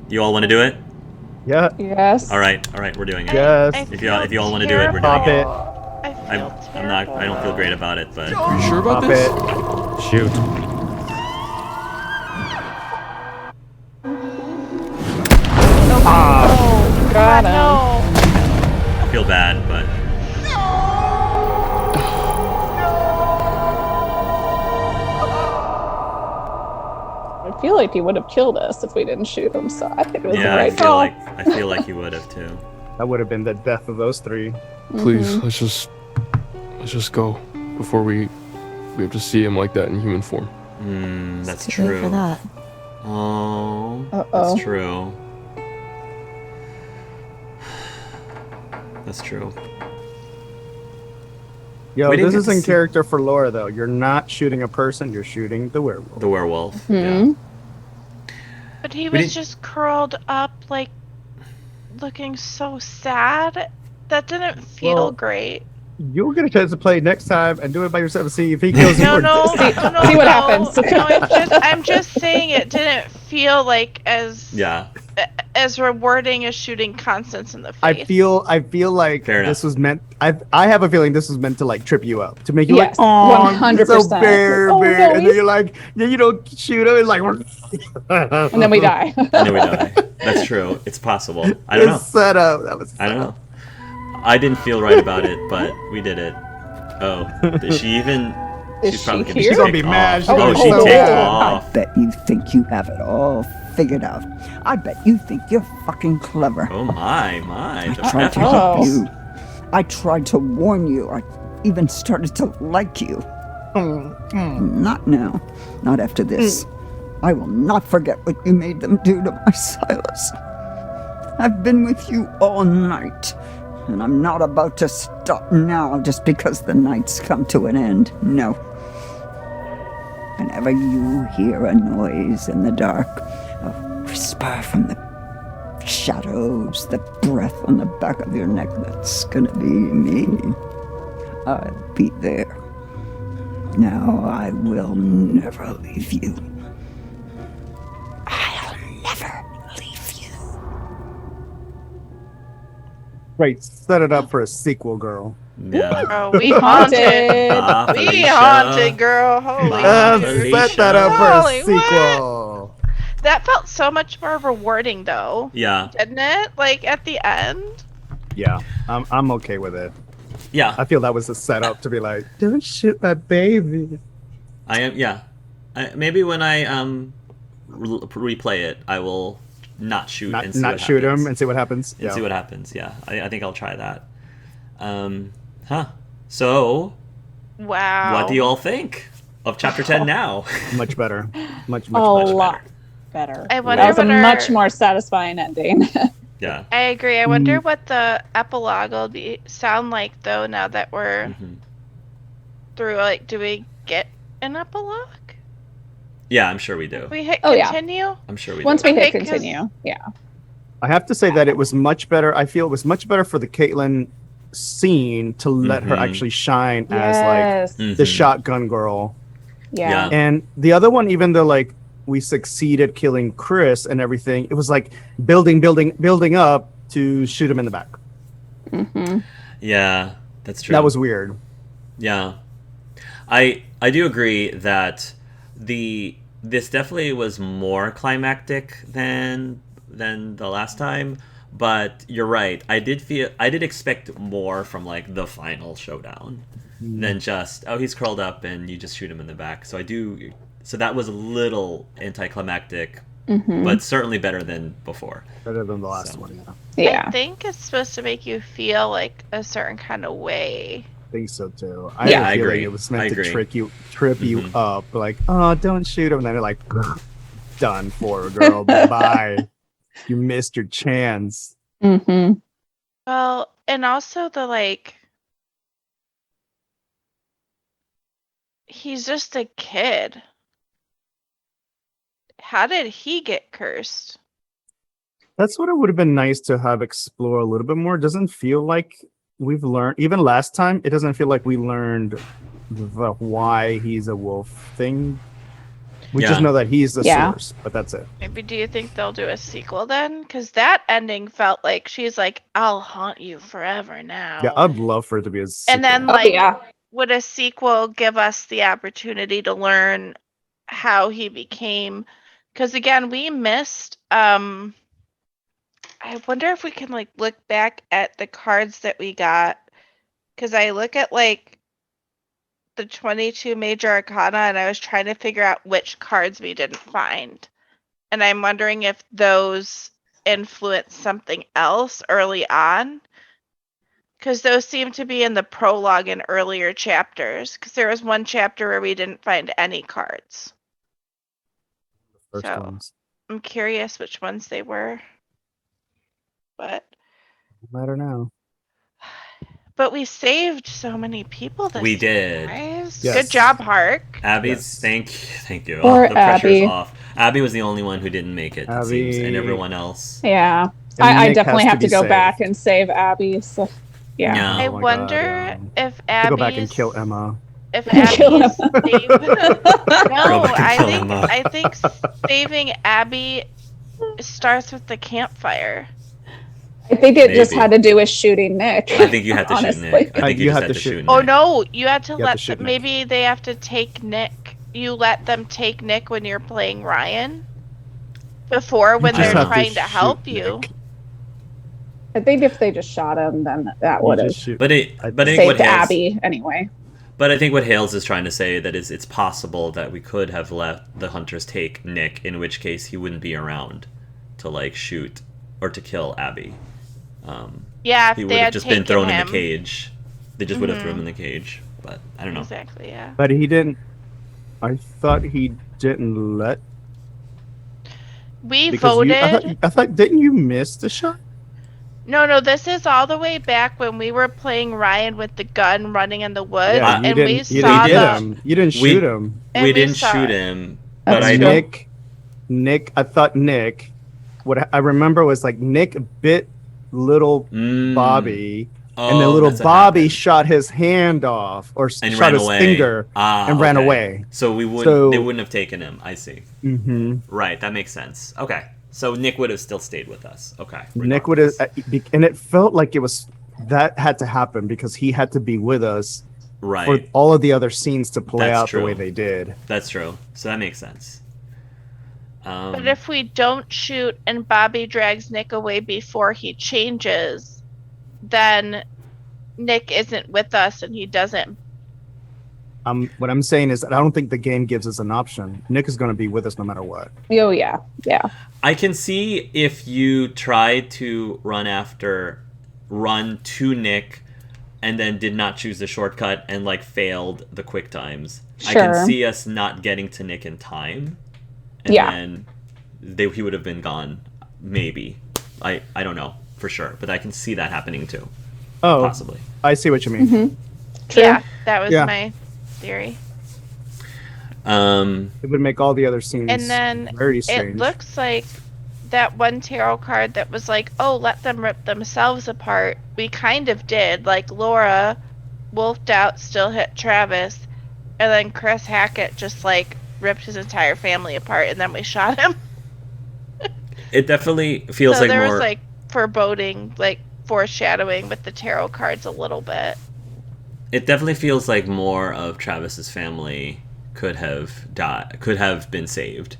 You all want to do it? Yeah. Yes. All right, we're doing it. Yes. If you all want to do it, we're doing Pop it. it. I'm not. I don't feel great about it, but Are you sure about Pop this? it. Shoot. Oh, got him. No. I feel bad, but I feel like he would have killed us if we didn't shoot him, so I think it was the yeah, right call. I feel like you would have too. That would have been the death of those three. Please, let's just go before we have to see him like that in human form. That's Too late true. for that. Oh, Uh-oh. that's true. That's true. Yo, We didn't this get is to in see- character for Laura, though. You're not shooting a person, you're shooting the werewolf. The werewolf. Hmm. But he We was didn't- just curled up, like, looking so sad. That didn't feel Well, great. You'll get a chance to play next time and do it by yourself and see if he kills you. No, or no, See- no, see what no, happens. No, I'm just saying it didn't feel like as rewarding as shooting Constance in the face. I feel like Fair enough. this was meant. I have a feeling this was meant to like trip you up, to make you Yes, like, oh, 100%. so fair, Oh, fair. no, and then he's- you're like, yeah, you don't shoot him, and like, And then we die. And then we die. That's true. It's possible. I don't know. It's set up. That was. I don't know. I didn't feel right about it, but we did it. Oh, is she even? Is She's she probably here? She's gonna be ticked mad. off. She's Oh, gonna be she so ticked mad. off. I bet you think you have it all figured out. I bet you think you're fucking clever. Oh my! I The tried to pep help Oh. you. I tried to warn you. I even started to like you. Not now. Not after this. I will not forget what you made them do to my Silas. I've been with you all night, and I'm not about to stop now just because the night's come to an end. No. Whenever you hear a noise in the dark, a whisper from the shadows, the breath on the back of your neck, that's gonna be me. I'll be there. Now I will never leave you. I'll never leave you. Right, set it up for a sequel, girl. Yeah. Oh, we haunted. Ah, We Felicia. haunted, girl. Holy Ah, shit. Set that up for Holy a sequel. That felt so much more rewarding, though, Yeah. didn't it? Like, at the end. Yeah, I'm okay with it. Yeah. I feel that was a setup to be like, don't shoot my baby. I am. Yeah. Maybe when I replay it, I will not shoot and see Not what shoot happens. him and see what happens. And see what happens. Yeah. I think I'll try that. So, Wow. what do you all think of chapter 10 now? Much better. Much A better. lot better. I That wonder was a what our- much more satisfying ending. Yeah. I agree. I wonder what the epilogue will sound like, though, now that we're through. Like, do we get an epilogue? Yeah, I'm sure we do. We hit Oh, yeah. continue? I'm sure we Once do. we hit Okay, 'cause- continue, yeah. I have to say that it was much better. I feel it was much better for the Caitlyn scene to let her actually shine as like Yes. the shotgun girl. Yeah. And the other one, even though like we succeeded killing Chris and everything, it was like building up to shoot him in the back. Mm-hmm. Yeah, that's true. That was weird. Yeah, I do agree that this definitely was more climactic than the last time, but you're right. I did expect more from like the final showdown than just he's curled up and you just shoot him in the back. So that was a little anticlimactic, but certainly better than before. Better than the last one. Yeah. I think it's supposed to make you feel like a certain kind of way. I think so too. Yeah, have a I feeling agree. It was I meant to agree. trip you up, like, oh, don't shoot him, and then you're like, done for, girl. Bye. You missed your chance. Mm-hmm. Well, and also the like, he's just a kid. How did he get cursed? That's what it would have been nice to have explore a little bit more. It doesn't feel like we've learned, even last time, it doesn't feel like we learned the why he's a wolf thing. We Yeah. just know that he's the Yeah. source, but that's it. Maybe do you think they'll do a sequel then? Because that ending felt like she's like, I'll haunt you forever now. Yeah, I'd love for it to be a sequel. And then, Oh, like, yeah. would a sequel give us the opportunity to learn how he became? Because again, we missed. I wonder if we can like look back at the cards that we got. Because I look at like the 22 major arcana, and I was trying to figure out which cards we didn't find. And I'm wondering if those influenced something else early on. Because those seem to be in the prologue in earlier chapters. Because there was one chapter where we didn't find any cards. The first So ones. I'm curious which ones they were. But No matter now. we saved so many people this We time, did. guys. Yes. Good job, Hark. Abby's Yes. thank you. Poor The pressure's Abby. off. Abby was the only one who didn't make it, it seems, and Abby. everyone else. Yeah. And I Nick definitely has have to be go back saved. and save Abby. So, yeah. Yeah. I Oh my wonder God, yeah. if To Abby's go back and kill Emma. If Kill Abby's Emma. no, back and kill Emma. I think saving Abby starts with the campfire. I think it just Maybe. had to do with shooting Nick. I think you had to shoot honestly. Nick. I think You you just had had to to shoot- shoot Nick. Oh no, you have to You have let to shoot them, Nick. maybe they have to take Nick. You let them take Nick when you're playing Ryan. Before when just they're have to trying to shoot help you. Nick. I think if they just shot him, then that would have Just shoot. But I think what saved Hales, Abby anyway. But I think what Hales is trying to say that is it's possible that we could have let the hunters take Nick, in which case he wouldn't be around to like shoot or to kill Abby. Yeah, if He they would have had just been taken thrown in him. the cage. They just would have thrown him in the cage. But I don't know. Exactly, yeah. But he didn't. I thought he didn't let. We Because voted. I thought. Didn't you miss the shot? No, this is all the way back when we were playing Ryan with the gun running in the woods, Yeah, you and we didn't. You saw didn't the. hit him. You didn't shoot him. And We we didn't saw shoot it. him, but That's I true. don't. Nick. I thought Nick. What I remember was like Nick bit little Bobby, and then little that's what Bobby happened. shot his hand off or And shot ran his away. finger and ran Okay. away. So we would. So- They wouldn't have taken him. I see. Mm-hmm. Right. That makes sense. Okay. So Nick would have still stayed with us. Okay. Nick would have, regardless. and it felt like it was that had to happen because he had to be with us Right. for all of the other scenes to play That's out true. the way they did. That's true. So that makes sense. But if we don't shoot and Bobby drags Nick away before he changes, then Nick isn't with us and he doesn't. What I'm saying is that I don't think the game gives us an option. Nick is going to be with us no matter what. Oh yeah, yeah. I can see if you tried to run to Nick and then did not choose the shortcut and like failed the quick times. I Sure. can see us not getting to Nick in time. And Yeah. then he would have been gone. Maybe. I don't know for sure, but I can see that happening too. Oh, Possibly. I see what you mean. Mm-hmm. True. Yeah, that was Yeah. my theory. It would make all the other scenes And then very it strange. looks like that one tarot card that was like, oh, let them rip themselves apart. We kind of did. Like Laura wolfed out, still hit Travis, and then Chris Hackett just like ripped his entire family apart, and then we shot him. It definitely feels So like there more. was like foreboding, like foreshadowing with the tarot cards a little bit. It definitely feels like more of Travis's family could have died, could have been saved.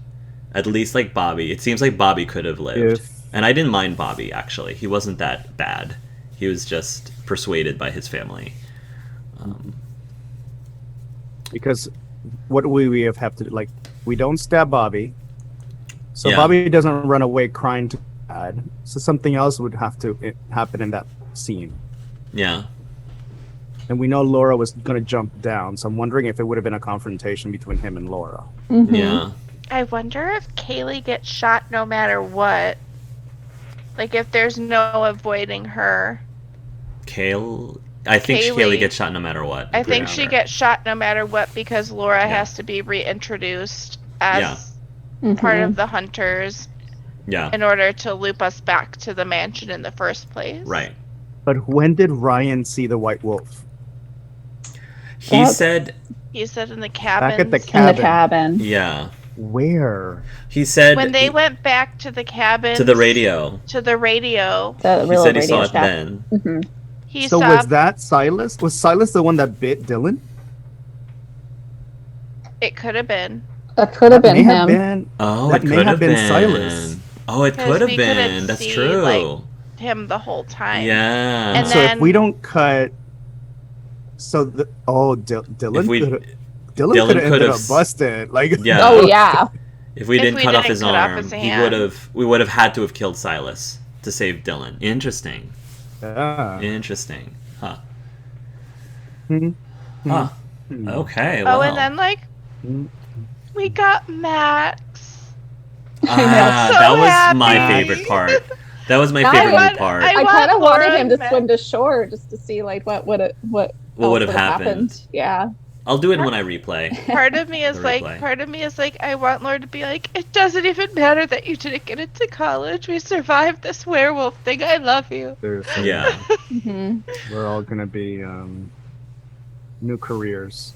At least like Bobby. It seems like Bobby could have lived. And I didn't mind Bobby, actually. He wasn't that bad. He was just persuaded by his family. Because what do we have to do? Like, we don't stab Bobby. So Yeah. Bobby doesn't run away crying to dad. So something else would have to happen in that scene. Yeah. And we know Laura was going to jump down. So I'm wondering if it would have been a confrontation between him and Laura. Mm-hmm. Yeah. I wonder if Kaylee gets shot no matter what. Like if there's no avoiding her. I think Kaylee. Kaylee gets shot no matter what. I think around she her. gets shot no matter what because Laura Yeah. has to be reintroduced as Mm-hmm. part of the hunters Yeah. in order to loop us back to the mansion in the first place. Right. But when did Ryan see the White Wolf? He That's- said, He said in the cabin. Back at the in the cabin. yeah. Where? He said When they went back to the cabin to the radio. to the radio, The He real said he radio saw it shack. then. Hmm. he So saw was that Silas? Was Silas the one that bit Dylan? it could have been. That could have That been may have him. been. Oh, That it may could have have been been Silas. Oh, it 'Cause could have we couldn't been. That's see, true. like, him the whole time. Yeah. And So if we then- don't cut, so the Dylan If we- Dylan could have ended up s- busted. Like Yeah. Oh yeah. If we If didn't we cut off didn't his cut off arm, his we hand. would have had to have killed Silas to save Dylan. Interesting. Yeah. Interesting. Huh. Hmm. Huh. Hmm. Okay. Oh, Well. and then like Hmm. we got Max. Ah, So that was my happy. favorite part. That was my I favorite want- part. I I want kind of wanted Laura him to and swim to shore just to see like what What else would have would've happened? Yeah. I'll do it when I replay. Part of me is The like, replay. I want Laura to be like, it doesn't even matter that you didn't get into college. We survived this werewolf thing. I love you. Yeah. Hmm. We're all gonna be new careers.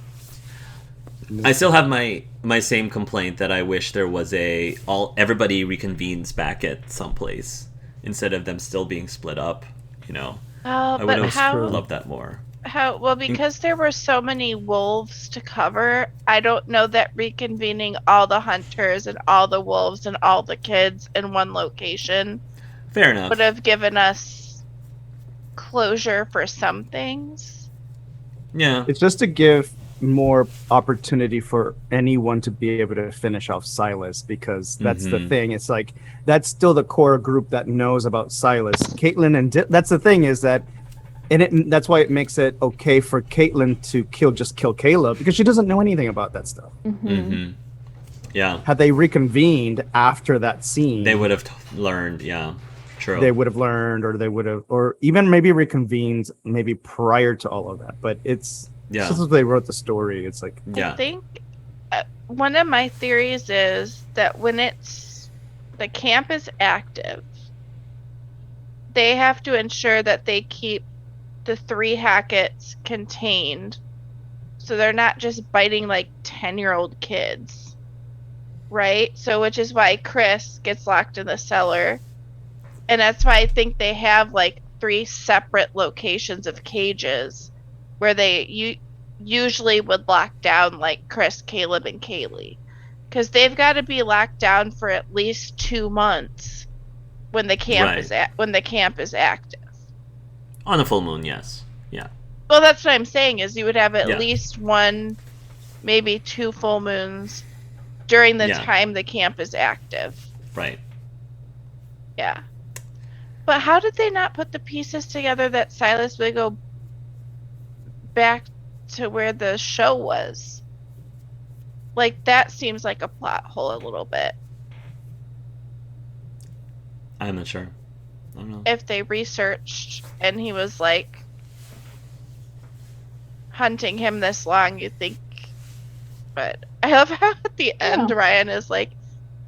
I still have my same complaint that I wish there was everybody reconvenes back at some place instead of them still being split up. You know, Oh, I would but have how? loved that more. Well, because there were so many wolves to cover, I don't know that reconvening all the hunters and all the wolves and all the kids in one location Fair enough. would have given us closure for some things. Yeah. It's just to give more opportunity for anyone to be able to finish off Silas, because that's the Mhm. thing. It's like that's still the core group that knows about Silas. Caitlin and that's the thing is that, and that's why it makes it okay for Caitlin to kill Caleb, because she doesn't know anything about that stuff. Mm-hmm. Yeah. Had they reconvened after that scene, They would have learned. Yeah. True. they would have learned, or they would have, or even maybe reconvened maybe prior to all of that. But it's Yeah. just as they wrote the story. It's like Yeah. I think one of my theories is that when the camp is active, they have to ensure that they keep the 3 Hacketts contained, so they're not just biting like 10-year-old kids, right? So which is why Chris gets locked in the cellar, and that's why I think they have like 3 separate locations of cages where they usually would lock down like Chris, Caleb, and Kaylee, because they've got to be locked down for at least 2 months when the camp is active. On a full moon, yes. Yeah. Well, that's what I'm saying is you would have at Yeah. least 1, maybe 2 full moons during the Yeah. time the camp is active. Right. Yeah. But how did they not put the pieces together that Silas would go back to where the show was? Like, that seems like a plot hole a little bit. I'm not sure. I don't know. If they researched and he was like hunting him this long, you think. But I love how at the end Ryan is like,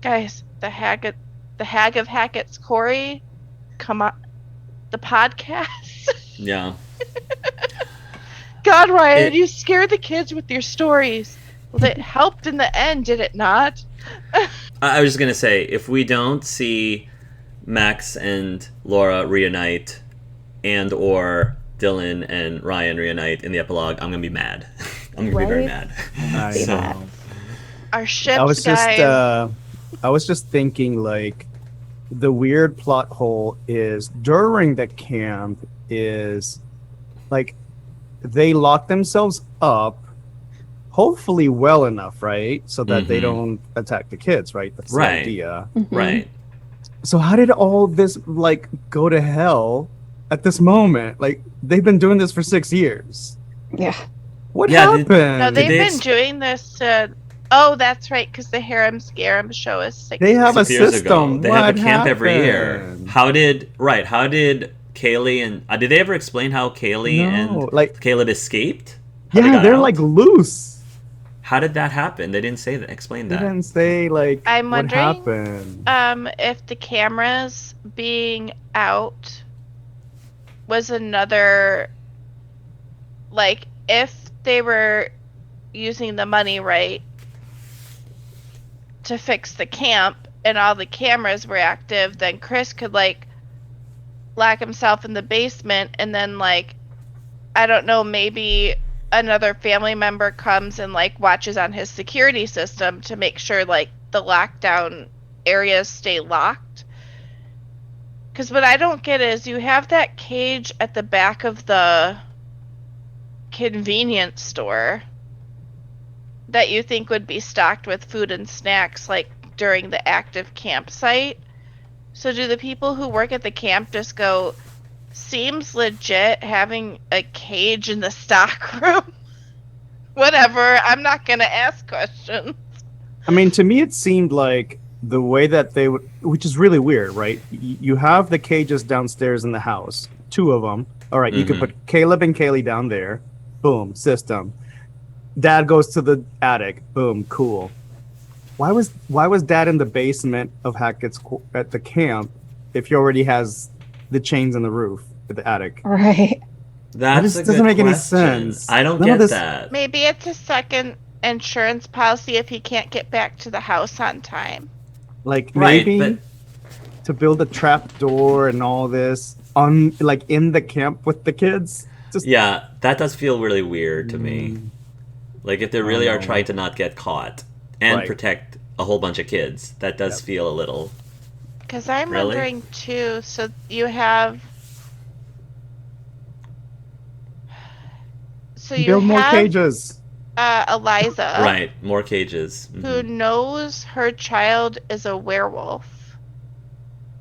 guys, the hag of Hackett's Quarry, come on, the podcast. Yeah. God, Ryan, you scared the kids with your stories. Well, it helped in the end, did it not? I was just gonna say, if we don't see Max and Laura reunite, and or Dylan and Ryan reunite in the epilogue, I'm gonna be mad. I'm gonna be very Right? mad. I So- know. Our ships, I was guys. just I was just thinking, like, the weird plot hole is during the camp is like they lock themselves up, hopefully well enough, right, so that they Mhm. don't attack the kids, right? That's Right. the idea. Mhm. Right. So how did all this like go to hell at this moment? Like they've been doing this for 6 years. Yeah. What Yeah, happened? No, Did they've they been doing this. Oh, that's right, because the Harem Scarum show is 6 They have a 6 years system. ago. They have What a camp every year. happened? How did Kaylee and did they ever explain how Kaylee No, and like Caleb escaped? How they yeah, got they're out? like loose. How did that happen? They didn't say that. Explain They that. didn't say like I'm what wondering, happened. if the cameras being out was another, like, if they were using the money right, to fix the camp and all the cameras were active, then Chris could like lock himself in the basement, and then like, I don't know, maybe another family member comes and like watches on his security system to make sure like the lockdown areas stay locked. Because what I don't get is you have that cage at the back of the convenience store that you think would be stocked with food and snacks like during the active campsite. So do the people who work at the camp just go, seems legit having a cage in the stock room? Whatever, I'm not gonna ask questions. I mean, to me, it seemed like the way that they would, which is really weird, right? You have the cages downstairs in the house, 2 of them. All right, you could put Caleb and Kaylee down there. Boom, system. Dad goes to the attic. Boom, cool. Why was Dad in the basement of Hackett's at the camp if he already has the chains in the roof at the attic? Right. That doesn't make any sense. I don't None get of this- that. Maybe it's a second insurance policy if he can't get back to the house on time. Like Right, maybe but to build a trap door and all this on like in the camp with the kids. Just yeah, that does feel really weird to me. Like if they really are know. trying to not get caught and Right. protect a whole bunch of kids, that does Yep. feel a little. Because I'm Really? wondering too, so you have... So you build more have cages. Eliza, Right, more cages. who knows her child is a werewolf,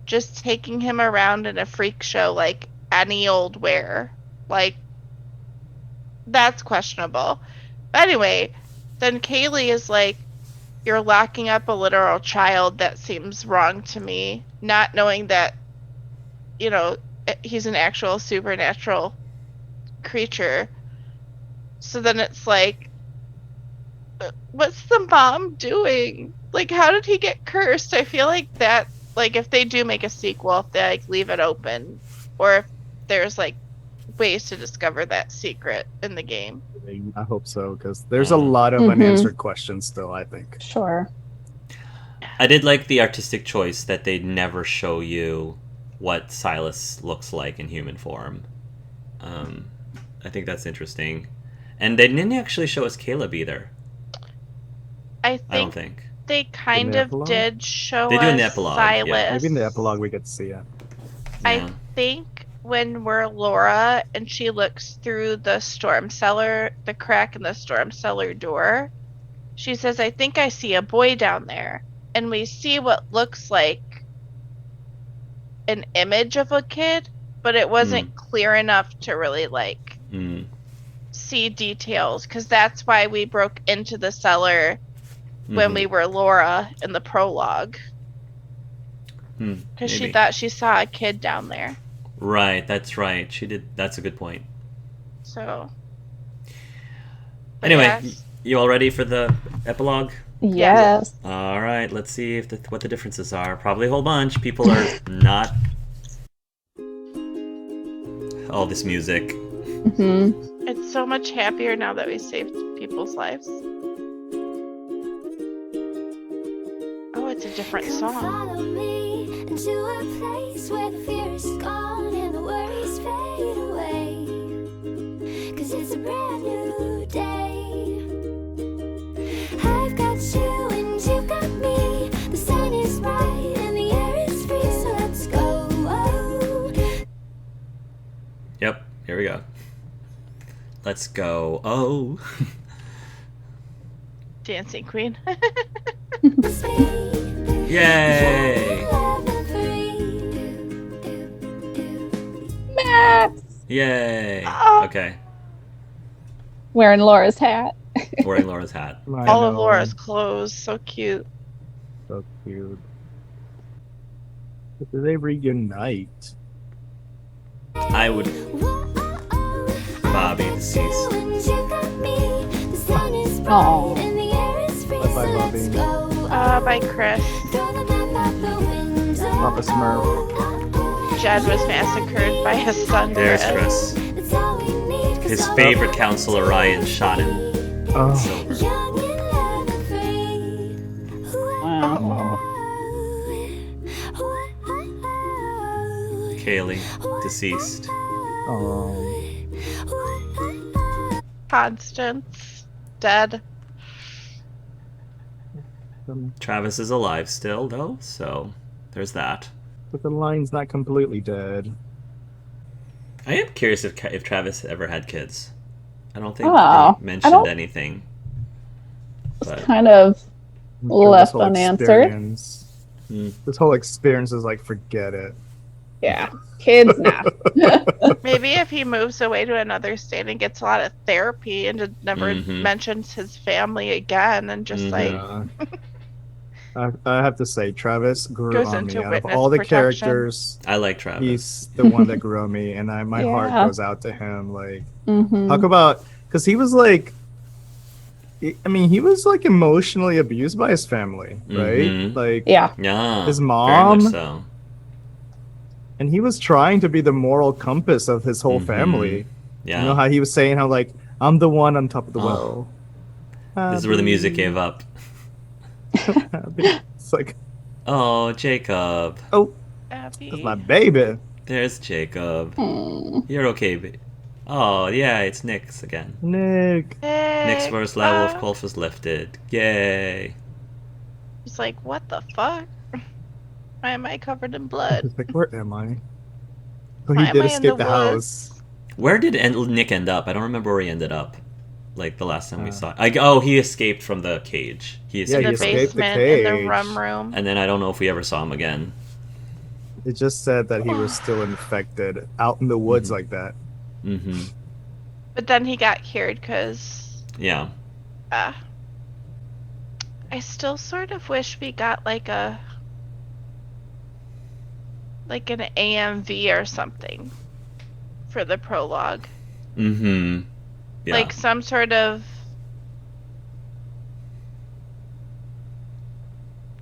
just taking him around in a freak show like any old were. Like, that's questionable. But anyway, then Kaylee is like, you're locking up a literal child. That seems wrong to me. Not knowing that, you know, he's an actual supernatural creature. So then it's like, what's the mom doing? Like, how did he get cursed? I feel like that, like, if they do make a sequel, if they, like, leave it open, or if there's, like, ways to discover that secret in the game. I hope so, because there's a lot of unanswered questions still, I think. Sure. I did like the artistic choice that they never show you what Silas looks like in human form. I think that's interesting. And they didn't actually show us Caleb either. I I don't think think. they kind the of epilogue? did show They do in the us epilogue, yeah. Silas. Maybe in the epilogue we get to see it. I Yeah. think when we're Laura and she looks through the storm cellar, the crack in the storm cellar door, she says, I think I see a boy down there. And we see what looks like an image of a kid, but it wasn't clear enough to really, like, Mm. see details. Because that's why we broke into the cellar when Mhm. we were Laura in the prologue. Because she Maybe. thought she saw a kid down there. Right, that's right. She did. That's a good point. So. But Anyway, yes. you all ready for the epilogue? Yes. All right, let's see if what the differences are. Probably a whole bunch. People are not. All this music. Hmm. It's so much happier now that we saved people's lives. Oh, it's a different song. Follow me into a place where the fear is gone and the worries fade away. 'Cause it's a brand new day. I've got you and you've got me. The sun is bright and the air is free, so let's go. Yep, here we go. Let's go. Oh. Dancing Queen. Yay! Max! Yay! Oh. Okay, Wearing Laura's hat. wearing Laura's hat. All of Laura's clothes. So cute. So cute. But do they reunite? I would. Bobby, deceased. Aw. Bye, Bobby. By Chris. Papa Smurf. Jed was massacred by his son. There's Chris. His favorite counselor, Ryan, shot him. Oh, Silver. Kaylee, deceased. Oh, Constance, dead. Travis is alive still, though, so there's that. but the line's not completely dead. I am curious if Travis ever had kids. I don't think Oh, they I mentioned don't- anything. But Kind of I'm sure left this whole unanswered. experience- mm, This whole experience is like, forget it. Yeah. Kids now. Maybe if he moves away to another state and gets a lot of therapy and just never Mhm. mentions his family again and just Mhm. like Yeah. I have to say, Travis grew Goes on me. into Out of witness all the protection. characters, I like Travis. he's the one that grew on me, and my heart Yeah. goes out to him. Like, hmm talk about, because he was like, I mean, he was like emotionally abused by his family, right? Mhm. Like, Yeah. Yeah, His very mom- much so. and he was trying to be the moral compass of his whole Mhm. family. Yeah, You know how he was saying how like, I'm the one on top of the Oh. well. this is where the music gave up. It's like, Oh, Jacob. oh, Abby. that's my baby. There's Jacob. Hmm. You're okay, Oh, yeah, it's Nick's again. Nick. Nick's first level of Nick, cult was lifted. Yay. He's like, what the fuck? Why am I covered in blood? He's like, where am I? Oh, Why he am did I in escape the the house. woods? Where did Nick end up? I don't remember where he ended up. Like the last time we Uh, saw. Oh, he escaped from the cage. He Yeah, escaped In he the from escaped the basement, in the cage. rum room. And then I don't know if we ever saw him again. It just said that he was still infected out in the woods Mhm. like that. Mm-hmm. But then he got cured because Yeah. I still sort of wish we got like an AMV or something for the prologue. Mm-hmm. Yeah. Like some sort of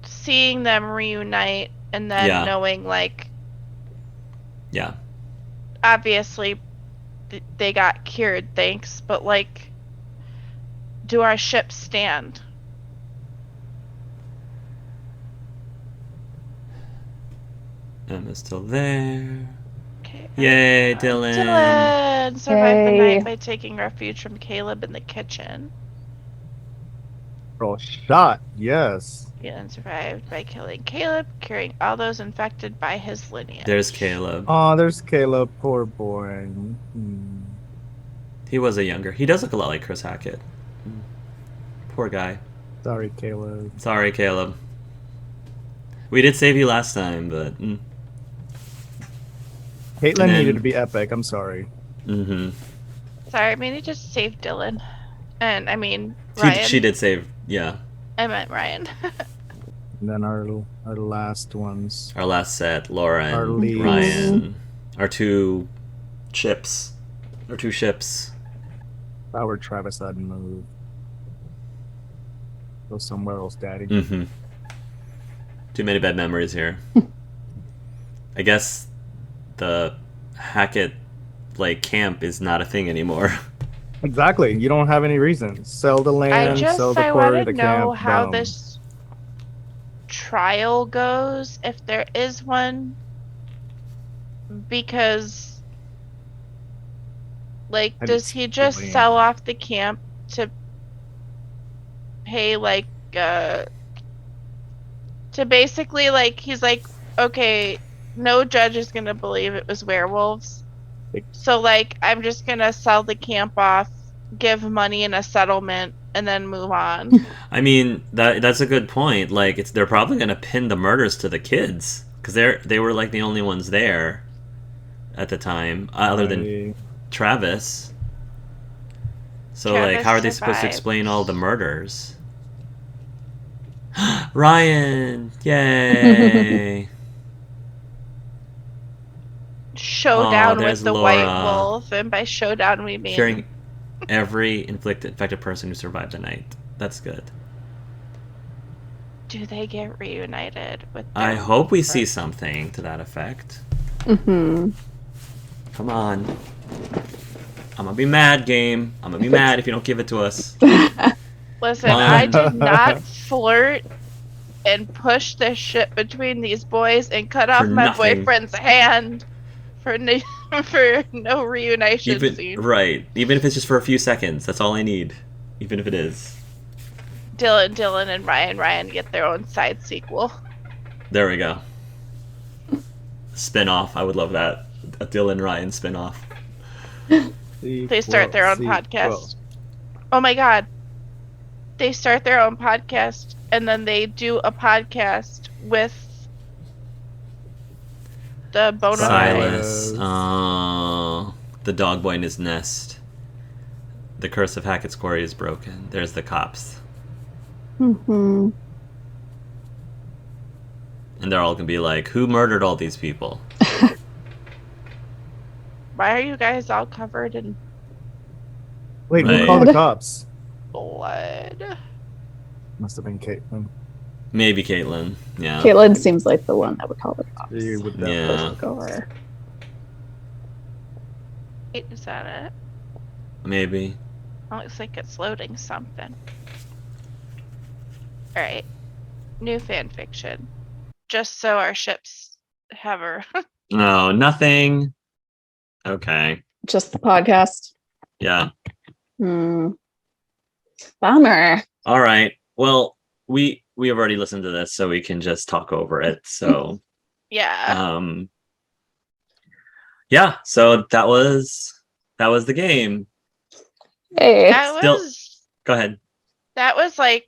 seeing them reunite and then Yeah. knowing like yeah. obviously they got cured, thanks, but like do our ships stand? Emma's still there. Okay. Yay, Dylan. Dylan survived the Yay. night by taking refuge from Caleb in the kitchen. Girl shot, yes. Dylan survived by killing Caleb, curing all those infected by his lineage. There's Caleb. Oh, there's Caleb, poor boy. Hmm. He was a younger. He does look a lot like Chris Hackett. Poor guy. Sorry, Caleb. Sorry, Caleb. We did save you last time, but. Caitlyn And then- needed to be epic. I'm sorry. Mm-hmm. Sorry, I mean he just saved Dylan. And I mean Ryan. She did save. Yeah. I meant Ryan. And then our last ones. Our last set, Laura Our and leads. Ryan. Our two ships. Our two ships. Our Travis hadn't moved. Go somewhere else, Daddy. Mm-hmm. Too many bad memories here. I guess the Hackett camp is not a thing anymore. Exactly. You don't have any reason. Sell the land, sell the I quarry, want the to know camp. how boom. this trial goes, if there is one, because I does didn't he just see sell off the camp to pay to basically he's like, okay, no judge is gonna believe it was werewolves, so I'm just gonna sell the camp off, give money in a settlement, and then move on. I mean, that's a good point. They're probably gonna pin the murders to the kids because they were the only ones there at the time, other than Travis. So Travis how are they supposed to survived. explain all the murders? Ryan, yay! Showdown there's with the white Laura. wolf, and by showdown we mean Curing every infected person who survived the night. That's good. do they get reunited with I their hope we see friends? something to that effect. hmm Come on. I'm gonna be mad, game. I'm gonna be mad if you don't give it to us. Listen, Come I on. did not flirt and push this shit between these boys and cut off For my nothing. boyfriend's hand for no, for no reunition Even scene. right, even if it's just for a few seconds, that's all I need. Even if it is. Dylan, and Ryan get their own side sequel. There we go. Spin-off. I would love that. A Dylan Ryan spin-off. They start their own podcast. Oh my god. They start their own podcast and then they do a podcast with the bona fide. Silas. Oh, the dog boy in his nest. The curse of Hackett's Quarry is broken. There's the cops. Mm-hmm. And they're all gonna be like, who murdered all these people? Why are you guys all covered in Wait, Right. who called the cops? blood? Must have been Caitlin. Maybe Caitlin. Yeah. Caitlin seems like the one that would call the cops. You would Yeah. definitely- Look over. Wait, is that it? Maybe. Oh, looks like it's loading something. Alright. New fan fiction. Just so our ships have her. Oh, nothing. Okay. Just the podcast. Yeah. Bummer. All right. Well, we have already listened to this, so we can just talk over it. So, Yeah. yeah. So that was the game. Hey. That still- was Go ahead. that was like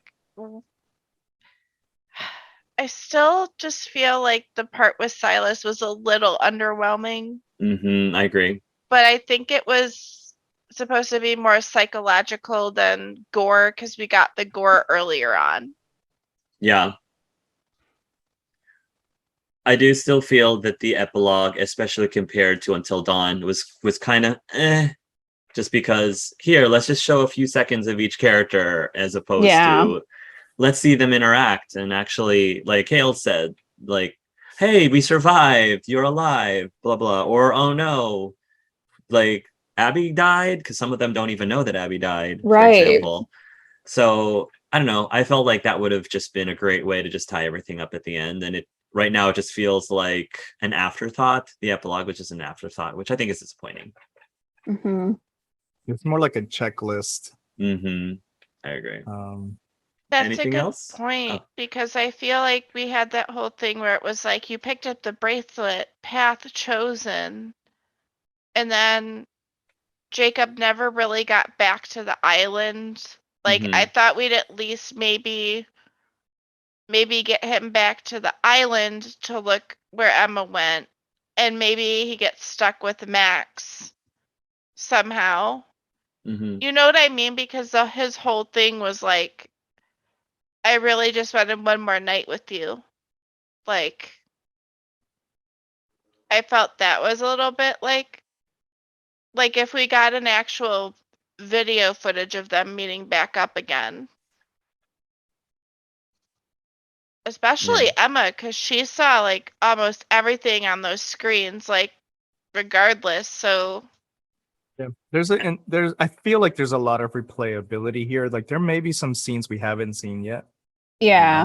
I still just feel like the part with Silas was a little underwhelming, I agree. but I think it was supposed to be more psychological than gore because we got the gore earlier on. Yeah. I do still feel that the epilogue, especially compared to Until Dawn, was kind of just because here, let's just show a few seconds of each character as opposed Yeah. to let's see them interact and actually, like Hale said, like, hey, we survived, you're alive, blah blah, or oh no, like Abby died, because some of them don't even know that Abby died, Right. for example. So I don't know. I felt like that would have just been a great way to just tie everything up at the end. And it right now it just feels like an afterthought. The epilogue was just an afterthought, which I think is disappointing. Mm-hmm. It's more like a checklist. I agree. That's Anything a good else? point Oh. because I feel like we had that whole thing where it was like you picked up the bracelet, path chosen, and then Jacob never really got back to the island. Like I thought we'd at least maybe get him back to the island to look where Emma went, and maybe he gets stuck with Max somehow. You know what I mean? Because his whole thing was like, I really just wanted one more night with you. Like, I felt that was a little bit like if we got an actual video footage of them meeting back up again. Especially Emma, because she saw like almost everything on those screens, like regardless. So Yeah, there's I feel like there's a lot of replayability here. Like there may be some scenes we haven't seen yet Yeah.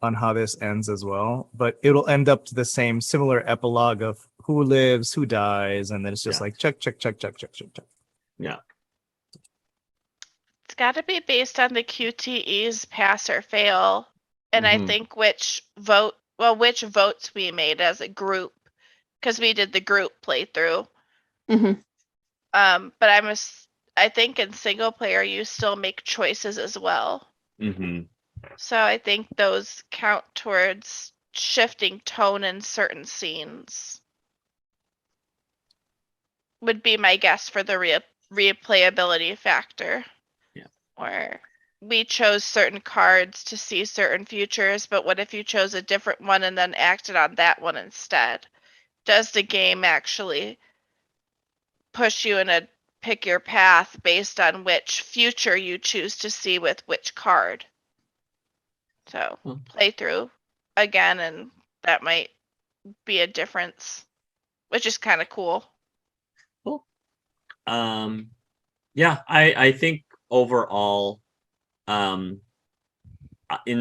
on how this ends as well, but it'll end up to the same similar epilogue of who lives, who dies, and then it's just Yeah. like check. Yeah. it's got to be based on the QTE's pass or fail, and I think which votes we made as a group, because we did the group playthrough. Mm-hmm. But I think in single player you still make choices as well. So I think those count towards shifting tone in certain scenes. Would be my guess for the replayability factor. Yeah. Where we chose certain cards to see certain futures, but what if you chose a different one and then acted on that one instead? Does the game actually push you in a pick your path based on which future you choose to see with which card? So play through again, and that might be a difference, which is kind of cool. Cool. Yeah, I think overall, in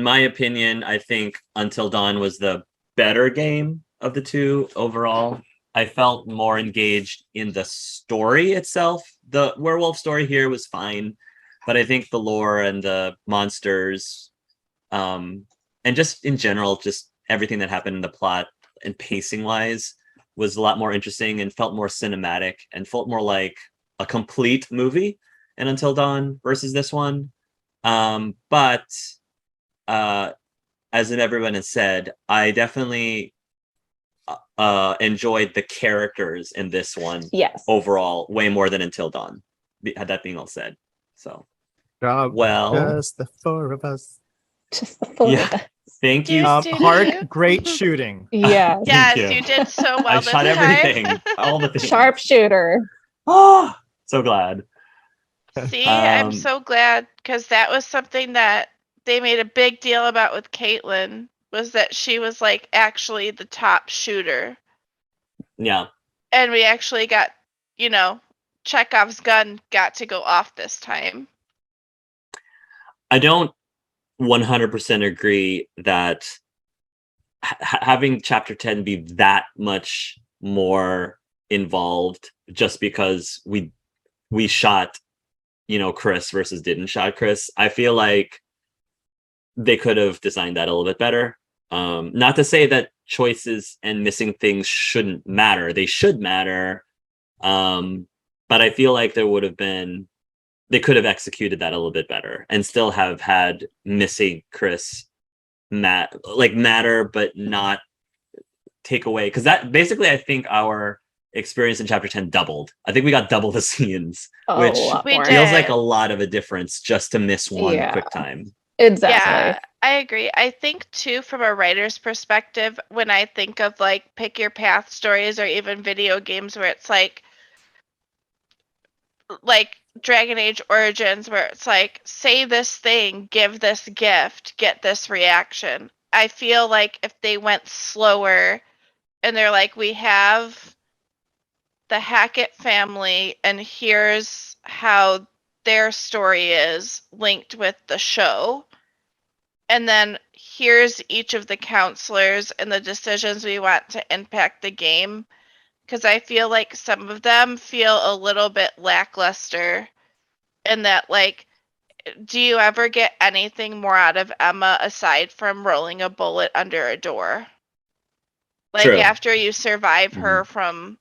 my opinion, I think Until Dawn was the better game of the two overall. I felt more engaged in the story itself. The werewolf story here was fine, but I think the lore and the monsters, and just in general, just everything that happened in the plot and pacing wise was a lot more interesting and felt more cinematic and felt more like a complete movie in Until Dawn versus this one. But as everyone has said, I definitely enjoyed the characters in this one Yes. overall way more than Until Dawn. That being all said, so well, Just the four of us. Just the four yeah. of us. Thank you. Hark, great shooting. Yes. Yes, you. you did so well I this shot time. everything, all the things. Sharpshooter. Oh, so glad. See, I'm Um, so glad because that was something that they made a big deal about with Caitlin, was that she was like actually the top shooter. Yeah, And we actually got, Chekhov's gun got to go off this time. I don't 100% agree that having chapter 10 be that much more involved just because we shot Chris versus didn't shot Chris. I feel like they could have designed that a little bit better. Not to say that choices and missing things shouldn't matter. They should matter. But I feel like they could have executed that a little bit better and still have had missing Chris matter, but not take away. Because that basically, I think our experience in chapter 10 doubled. I think we got double the scenes, Oh, which a lot We more. did. feels like a lot of a difference just to miss one Yeah. quick time. Exactly. Yeah, I agree. I think too, from a writer's perspective, when I think of like pick your path stories or even video games where it's like Dragon Age Origins, where it's like, say this thing, give this gift, get this reaction. I feel like if they went slower and they're like, we have the Hackett family and here's how their story is linked with the show. And then here's each of the counselors and the decisions we want to impact the game. Because I feel like some of them feel a little bit lackluster in that, like, do you ever get anything more out of Emma aside from rolling a bullet under a door? Like, True. after you survive her from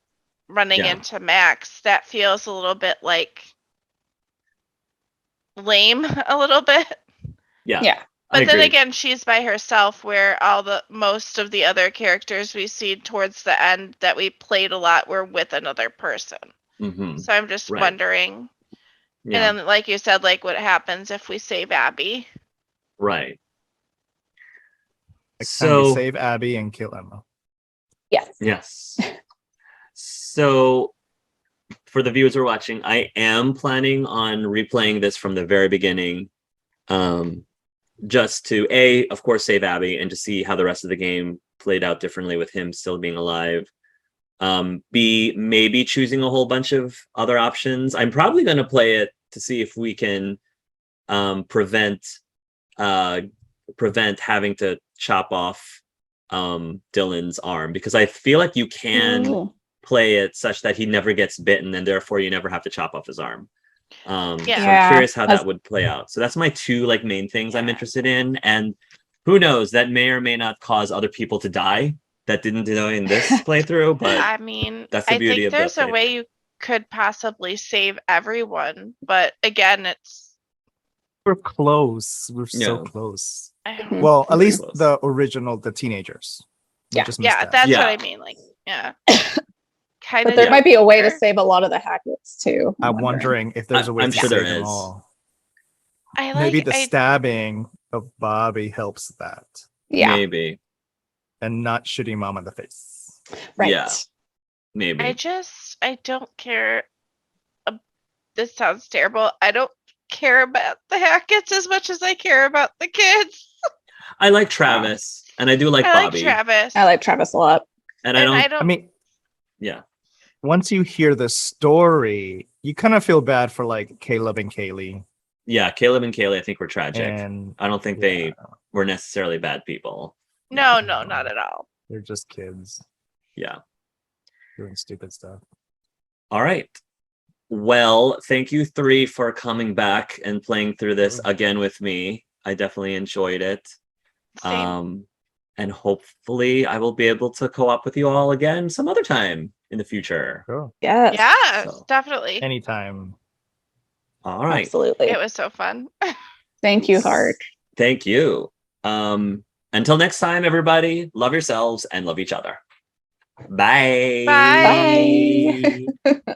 running Yeah. into Max, that feels a little bit like lame, a little bit. Yeah. Yeah. I But then agree. again, she's by herself, where most of the other characters we see towards the end that we played a lot were with another person. Mhm. So I'm just Right. wondering. Yeah. And then, like you said, like what happens if we save Abby? Right. Next time we So save Abby and kill Emma. Yes. yes. So for the viewers who are watching, I am planning on replaying this from the very beginning. Just to of course, save Abby and to see how the rest of the game played out differently with him still being alive. B, maybe choosing a whole bunch of other options. I'm probably going to play it to see if we can prevent having to chop off Dylan's arm, because I feel like you can Ooh. play it such that he never gets bitten and therefore you never have to chop off his arm. So Yeah. I'm curious how As- that would play out. So that's my two main things I'm interested in, and who knows, that may or may not cause other people to die that didn't die in this playthrough, but I mean, that's the I beauty think of the there's a way playthrough. you could possibly save everyone, but again, it's We're close. We're so Yeah. close. Mhm. Well, at Very least close. the original, the teenagers. We Yeah. just missed yeah, that. that's Yeah. what I mean. Like, yeah, kind But of. there might be a way to save a lot of the Hacketts too. I'm wondering if there's a way I'm to sure there save them is. all. I Maybe the I, stabbing of Bobby helps that, Yeah. Maybe. and not shooting mom in the face. Right. Yeah. Maybe. I don't care. This sounds terrible. I don't care about the Hacketts as much as I care about the kids. I like Travis, and I do like I like Bobby. Travis. I like Travis a lot. And and I don't. I mean, Yeah. once you hear the story, you kind of feel bad for like Caleb and Kaylee. Yeah, Caleb and Kaylee, I think, were tragic. And I don't think they were necessarily bad people. No, not at all. They're just kids. Yeah. doing stupid stuff. All right. Well, thank you three for coming back and playing through this again with me. I definitely enjoyed it. Same. And hopefully I will be able to co-op with you all again some other time in the future. Cool. Yes. Yeah, So- definitely. Anytime. All right. Absolutely. It was so fun. Thank you, Hart. Thank you. Until next time, everybody, love yourselves and love each other. Bye. Bye. Bye.